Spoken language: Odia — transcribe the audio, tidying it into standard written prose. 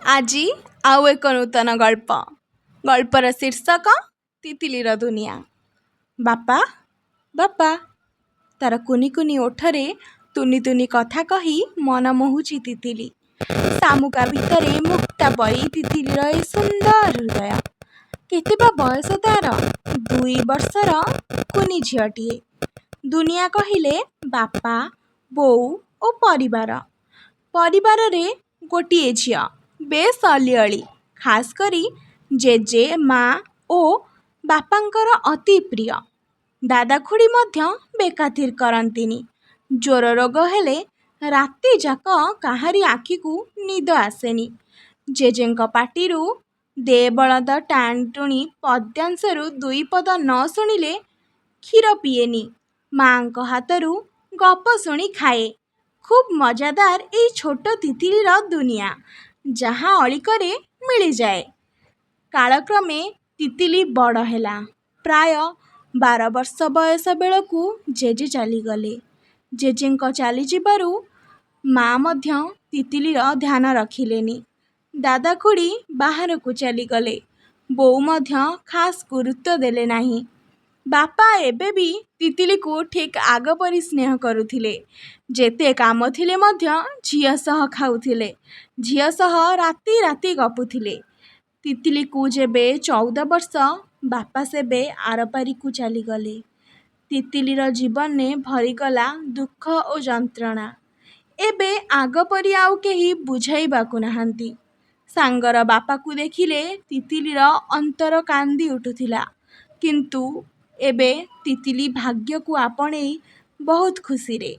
ଆଜି ଆଉ ଏକ ନୂତନ ଗଳ୍ପ। ଗଳ୍ପର ଶୀର୍ଷକ ତିତିଲିର ଦୁନିଆ। ବାପା ବାପା, ତାର କୁନି କୁନି ଓଠରେ ତୁନି ତୁନି କଥା କହି ମନ ମୋହୁଛି ତିତିଲି। ଶାମୁକା ଭିତରେ ମୁକ୍ତା ପରି ତିତିଲିର ଏ ସୁନ୍ଦର ହୃଦୟ। କେତେ ବା ବୟସ ତାର? 2 ବର୍ଷର କୁନି ଝିଅଟିଏ। ଦୁନିଆ କହିଲେ ବାପା, ବୋଉ ଓ ପରିବାର। ପରିବାରରେ ଗୋଟିଏ ଝିଅ, ବେଶ ଅଲିଅଳି, ଖାସ୍ କରି ଜେଜେ, ମା ଓ ବାପାଙ୍କର ଅତି ପ୍ରିୟ। ଦାଦା ଖୁଡ଼ୀ ମଧ୍ୟ ବେକାଥିର କରନ୍ତିନି। ଜ୍ୱର ରୋଗ ହେଲେ ରାତି ଯାକ କାହାରି ଆଖିକୁ ନିଦ ଆସେନି। ଜେଜେଙ୍କ ପାଟିରୁ ଦେ ବଳଦ ଟାଣିଟୁଣି ପଦ୍ୟାଂଶରୁ 2 ପଦ ନ ଶୁଣିଲେ କ୍ଷୀର ପିଏନି। ମା'ଙ୍କ ହାତରୁ ଗପ ଶୁଣି ଖାଏ। ଖୁବ୍ ମଜାଦାର ଏଇ ଛୋଟ ତିତିଲିର ଦୁନିଆ। ଯାହା ଅଳିକରେ ମିଳିଯାଏ। କାଳକ୍ରମେ ତିତିଲି ବଡ଼ ହେଲା। ପ୍ରାୟ 12 ବର୍ଷ ବୟସ ବେଳକୁ ଜେଜେ ଚାଲିଗଲେ। ଜେଜେଙ୍କ ଚାଲିଯିବାରୁ ମା ମଧ୍ୟ ତିତିଲିର ଧ୍ୟାନ ରଖିଲେନି। ଦାଦା ଖୁଡ଼ୀ ବାହାରକୁ ଚାଲିଗଲେ। ବୋଉ ମଧ୍ୟ ଖାସ୍ ଗୁରୁତ୍ୱ ଦେଲେ ନାହିଁ। ବାପା ଏବେ ବି ତିତିଲିକୁ ଠିକ୍ ଆଗ ପରି ସ୍ନେହ କରୁଥିଲେ। ଯେତେ କାମ ଥିଲେ ମଧ୍ୟ ଝିଅ ସହ ଖାଉଥିଲେ, ଝିଅ ସହ ରାତି ରାତି ଗପୁଥିଲେ। ତିତିଲିକୁ ଯେବେ 14 ବର୍ଷ, ବାପା ସେବେ ଆରପାରିକୁ ଚାଲିଗଲେ। ତିତିଲିର ଜୀବନରେ ଭରିଗଲା ଦୁଃଖ ଓ ଯନ୍ତ୍ରଣା। ଏବେ ଆଗ ପରି ଆଉ କେହି ବୁଝାଇବାକୁ ନାହାନ୍ତି। ସାଙ୍ଗର ବାପାକୁ ଦେଖିଲେ ତିତିଲିର ଅନ୍ତର କାନ୍ଦି ଉଠୁଥିଲା। କିନ୍ତୁ ଏବେ ତିତିଲି ଭାଗ୍ୟକୁ ଆପଣେଇ ବହୁତ ଖୁସିରେ